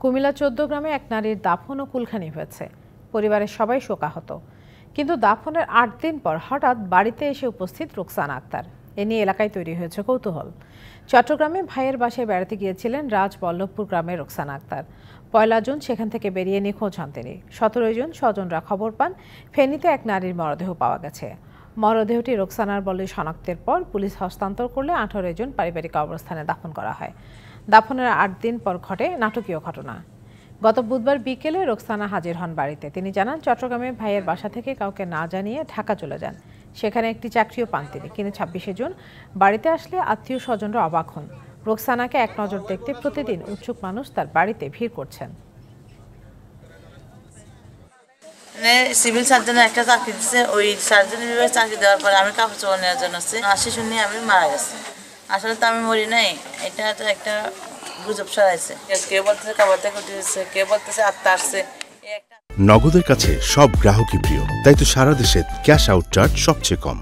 কুমিল্লা ১৪ গ্রামে এক নারীর দাফন ও কুলখানি হয়েছে। পরিবারের সবাই শোকাহত, কিন্তু দাফনের ৮ দিন পর হঠাৎ বাড়িতে এসে উপস্থিত রোকসানা আক্তার। এ নিয়ে এলাকায় তৈরি হয়েছে কৌতূহল। চট্টগ্রামে ভাইয়ের বাসায় বেড়াতে গিয়েছিলেন রাজবল্লভপুর গ্রামের রোকসানা আক্তার। ১ জুন সেখান থেকে বেরিয়ে নিখোঁজ হন তিনি। ১৭ জুন স্বজনরা খবর পান ফেনীতে এক নারীর মরদেহ পাওয়া গেছে। মরদেহটি রোকসানার বলে শনাক্তের পর পুলিশ হস্তান্তর করলে ১৮ জুন পারিবারিক অবস্থানে দাফন করা হয়। দাফনের ৮ দিন পর ঘটে নাটকীয় ঘটনা। গত বুধবার বিকেলে রোকসানা হাজির হন বাড়িতে। তিনি জানান, চট্টগ্রামে ভাইয়ের বাসা থেকে কাউকে না জানিয়ে ঢাকা চলে যান। সেখানে একটি চাকরিও পান তিনি। কিন্তু ২৬ জুন বাড়িতে আসলে আত্মীয় স্বজনরা অবাক হন। রোকসানাকে এক নজর দেখতে প্রতিদিন উৎসুক মানুষ তার বাড়িতে ভিড় করছেন। সিভিল সার্জনের একটা চাকরি দিচ্ছে, ওই সার্জনের বিভাগে চাকরি দেওয়ার পরে আমি কাপড় চোপড় নেওয়ার জন্য আসি, শুনি আমি মারা গেছি। আসলে তো আমি মরি নাই, এটা তো একটা গুজব ছড়াইছে। কেউ বলতেছে কাপড় থেকে উঠেছে, কেউ বলতেছে আত্মা আসছে। নগদের কাছে সব গ্রাহকই প্রিয়, তাই তো সারা দেশে ক্যাশ আউট চার্জ সবচেয়ে কম।